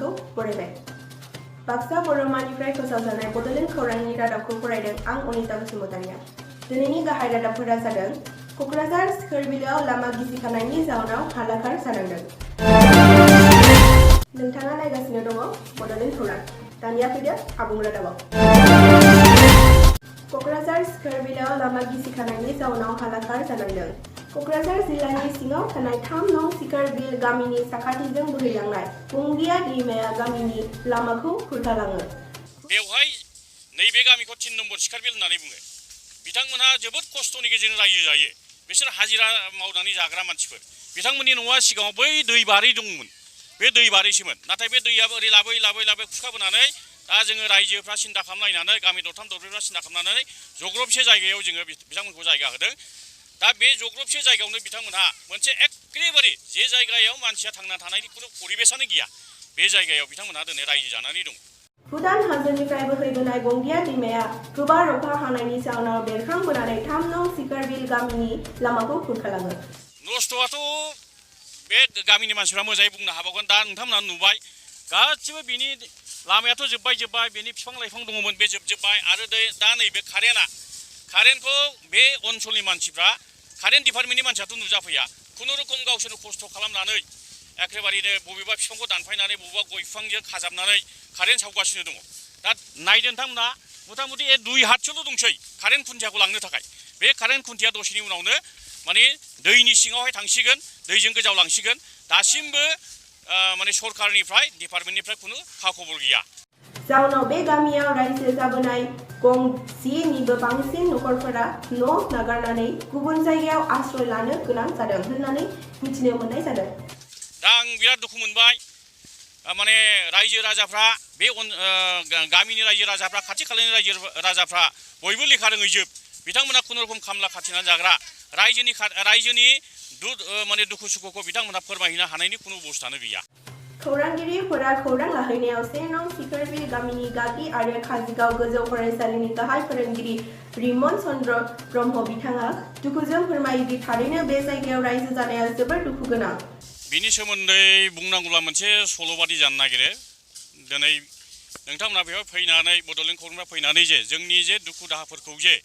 नोंथांमोनखौ बरायबाय। बाक्सा बर'मानिफ्राय फोसावजानाय बड'लेण्ड खौरांनि रादाबखौ फरायदों आं अनिता बसुमतारिया। दिनैनि गाहाय रादाबफोरा जादों क'क्राझार सिखोरबिलोआव लामा गिसिखानायनि जाउनाव हालाखार जानांदों। नोंथाङा नायगासिनो दङ बड'लेण्ड खौरां। दानिया फैदो आबुं रादाबाव। क'क्राझार सिखोरबिलोआव लामा गिसिखानायनि जाउनाव हालाखार जानांदों। क'क्राझार जिल्लानि सिङाव थानाय 3 नं सिखोरबिल गामिनि साखाथिजों बोहैलांनाय गंगिया दैमाया गामिनि लामाखौ खुरखालाङो। बेवहाय नैबे गामिखौ 3 नम्बर सिखोरबिल होननानै बुङो। बिथांमोनहा जोबोद खस्थ'नि गेजेरजों रायजो जायो। बिसोर हाजिरा मावनानै जाग्रा मानसिफोर। बिथांमोननि न'आ सिगाङाव बै दै बारि दंमोन। बे दै बारिसोमोन। नाथाय बे दैयाबो ओरै लाबै खुरखाबोनानै दा जोङो रायजोफ्रा सिन्था खालामलायनानै गामि दरथाम दरब्रैफ्रा सिन्था खालामनानै जग्रबसे जायगायाव जोङो बिथांमोनखौ जायगा होदों। दा बे जग्रबसे जायगायावनो बिथांमोनहा मोनसे एखेबारे जे जायगायाव मानसिया थांना थानायनि खुनु परिबेसानो गैया बे जायगायाव बिथांमोनहा दिनै रायजो जानानै दं। भुटान हाजोनिफ्राय बोहैबोनाय गंगिया दैमाया गोबार अखा हानायनि जाउनाव बेरखांबोनानै 3 नं सिखोरबिल गामिनि लामाखौ खुरखालाङो। नस्थ'आथ' बे गामिनि मानसिफ्रा मोजाङै बुंनो हाबावगोन। दा नोंथांमोनहा नुबाय गासिबो बिनि लामायाथ' जोब्बाय बिनि बिफां लाइफां दङमोन बे जोबजोब्बाय आरो दा नैबे कारेन्टखौ बे ओनसोलनि मानसिफ्रा कारेन्ट डिपार्टमेन्टनि मानसियाथ' नुजाफैया खुनुरुखुम गावसोरनो खस्थ' खालामनानै एखेबारेनो बबेबा बिफांखौ दानफायनानै बबेबा गय बिफांजों खाजाबनानै कारेन्ट सावगासिनो दङ। दा नायदो नोंथांमोना मथा मथि 2 हातसोल' दंसै कारेन्ट खुन्थियाखौ लांनो थाखाय। बे कारेन्ट खुन्थिया दसेनि उनावनो माने दैनि सिङावहाय थांसिगोन, दैजों गोजावलांसिगोन। दासिमबो माने सरकारनिफ्राय डिपार्टमेन्टनिफ्राय खुनु खा खबर गैया। जाउनाव बे गामियाव रायजो जाबोनाय 10निबो बांसिन नखरफोरा न' नागारनानै गुबुन जायगायाव आश्रय लानो गोनां जादों होननानै मिथिनो मोननाय जादों। दा आं बिराद दुखु मोनबाय। माने रायजो राजाफ्रा बे गामिनि रायजो राजाफ्रा खाथि खालानि रायजो राजाफ्रा बयबो लेखा रोङैजोब। बिथांमोना खुनुरुखुम खामला खाथिनानै जाग्रा रायजोनि माने दुखु सुखुखौ बिथांमोना फोरमायहैनो हानायनि खुनु अबस्थानो गैया। खौरांगिरिफोरा खौरां लाहैनायाव 1 नं सिखोरबिल गामिनि गागि आरो काजिगाव गोजौ फरायसालिनि गाहाय फोरोंगिरि रिमन चन्द्र ब्रह्म बिथाङा दुखुजों फोरमायोदि थारैनो बे जायगायाव रायजो जानाया जोबोर दुखु गोनां। बिनि सोमोन्दै बुंनांगौब्ला मोनसे सल'बादि जानो नागिरो। दिनै नोंथांमोना बेवहाय फैनानै बड'लेण्ड खौरांफ्रा फैनानै जे जोंनि जे दुखु दाहाफोरखौ जे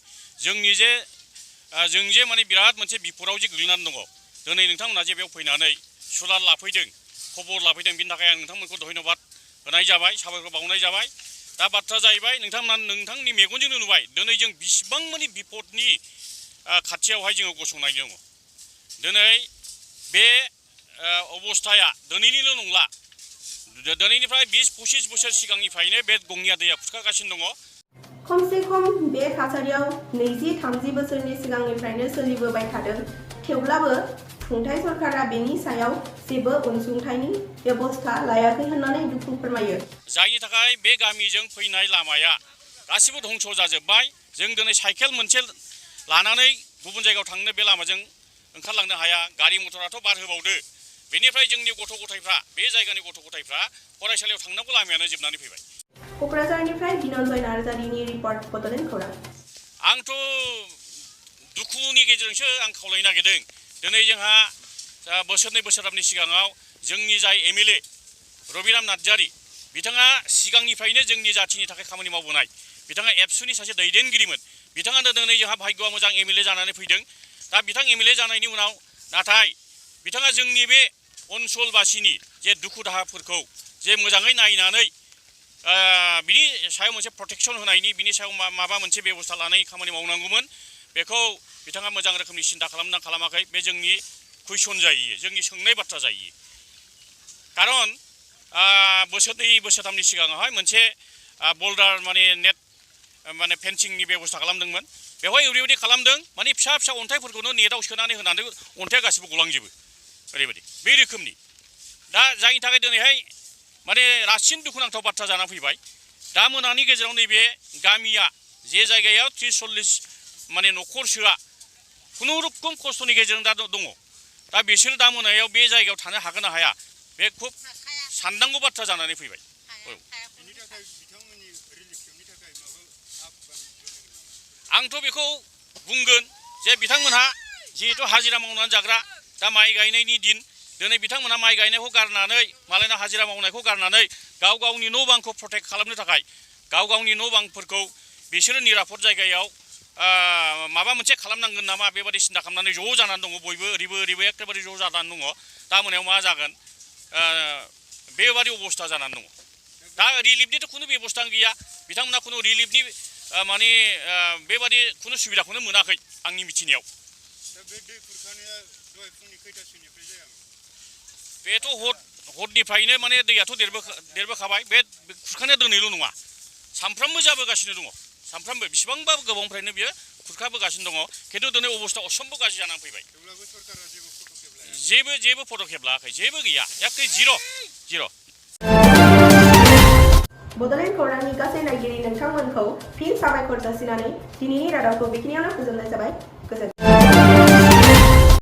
जों जे माने बिराद मोनसे बिपदाव जे गोग्लैनानै दङ। दिनै नोंथांमोना जे बेयाव फैनानै सुलाद लाफैदों, खबर लाफैदों, बिनि थाखाय आं नोंथांमोनखौ धन्यबाद होनाय जाबाय, साबायखर बावनाय जाबाय। दा बाथ्रा जाहैबाय नोंथांनि मेगनजोंनो नुबाय दिनै जों बिसिबां माने बिपदनि खाथियावहाय जोङो गसंनाय दङ। दिनै बे अबस्थाया दिनैनिल' नंला, दिनैनिफ्राय 20-25 बोसोर सिगांनिफ्रायनो बे गंगिया दैया खुरखागासिनो दङ। खमसे खम बे थासारियाव 20-30 बोसोरनि सिगांनिफ्रायनो सोलिबोबाय थादों। थेवब्लाबो खुंथाय सरकारा बेनि सायाव जेबो अनसुंथाइनि बेबस्था लायाखै होननानै दुखु फोरमायो। जायनि थाखाय बे गामिजों फैनाय लामाया गासिबो धंस जाजोब्बाय। जों दिनै साइकेल मोनसे लानानै गुबुन जायगायाव थांनो बे लामाजों ओंखारलांनो हाया। गारि मटराथ' बार होबावदो। बेनिफ्राय जोंनि गथ' गथायफ्रा बे जायगानि गथ' गथायफ्रा फरायसालियाव थांनांगौ लामायानो जोबनानै फैबाय। क'क्राझारनिफ्राय बिनन्जय नार्जारिनि रिपर्ट बड'लेण्ड खौरां। आंथ' दुखुनि गेजेरजोंसो आं खावलायनो नागिरदों। दिनै जोंहा बोसोरनै बोसोरथामनि सिगाङाव जोंनि जाय MLA रबिराम नार्जारि बिथाङा सिगांनिफ्रायनो जोंनि जाथिनि थाखाय खामानि मावबोनाय। बिथाङा एबसुनि सासे दैदेनगिरिमोन। बिथाङानो दिनै जोंहा भाग्यआ मोजां MLA जानानै फैदों। दा बिथां MLA जानायनि उनाव नाथाय बिथाङा जोंनि बे ओनसोलबासिनि जे दुखु दाहाफोरखौ जे मोजाङै नायनानै बिनि सायाव मोनसे प्रटेक्सन होनायनि, बिनि सायाव माबा मोनसे बेबस्था लानाय खामानि मावनांगौमोन। बेखौ बिथाङा मोजां रोखोमनि सिन्था खालामाखै। बे जोंनि कुइसन जायो, जोंनि सोंनाय बाथ्रा जायो। खारन बोसोरनै बोसोरथामनि सिगाङावहाय मोनसे बल्डार नेट फेन्सिंनि बेबस्था खालामदोंमोन। बेवहाय ओरैबायदि खालामदों माने फिसा फिसा अन्थाइफोरखौनो नेटआव सोनानै होनानै अन्थाइया गासिबो गलांजोबो ओरैबायदि बे रोखोमनि। दा जायनि थाखाय दिनैहाय माने रासिन दुखुनांथाव बाथ्रा जानानै फैबाय। दा मोनानि गेजेराव नैबे गामिया जे जायगायाव 30-40 माने न'खरसोआ खुनुरुखुम खस्थ'नि गेजेरजों दा दङ। दा बिसोर दा मोनायाव बे जायगायाव थानो हागोन ना हाया बे खुब साननांगौ बाथ्रा जानानै फैबाय। आंथ' बेखौ बुंगोन जे बिथांमोनहा जिहेतु हाजिरा मावनानै जाग्रा, दा माइ गायनायनि दिन, दिनै बिथांमोना माइ गायनायखौ गारनानै मालायनाव हाजिरा मावनायखौ गारनानै गाव गावनि न' बांखौ प्रटेक्ट खालामनो थाखाय गाव गावनि न' बांफोरखौ बिसोरो निरापद जायगायाव माबा मोनसे खालामनांगोन नामा बेबादि सिन्था खालामनानै ज' जानानै दङ बयबो ओरैबो एखेबारे ज' जानानै दङ दा मोनायाव मा जागोन बेबादि अबस्था जानानै दङ दा रिलिफनिथ' खुनु बेबस्था गैया बिथांमोना खुनु रिलिफनि माने बेबादि खुनु सुबिदाखौनो मोनाखै आंनि मिथिनायाव बेथ' हरनिफ्रायनो माने दैयाथ' देरबोखाबाय बे खुरखानाया दिनैल' नङा सानफ्रामबो जाबोगासिनो दङ सानफ्रामबो बेसेबांबा गोबांनिफ्रायनो बियो खुरखाबोगासिनो दङ खिन्थु दिनै अबस्था असम्भ गाज्रि जानानै फैबाय जेबो पदक्षेप लायाखै जेबो गैया एखे जिर' बड'लेण्ड खौरांनि गासै नायगिरि नोंथांमोनखौ फिन साबायखर जासिनानै दिनैनि रादाबखौ बेखिनियावनो फोजोबनाय जाबाय गोजोन्थों।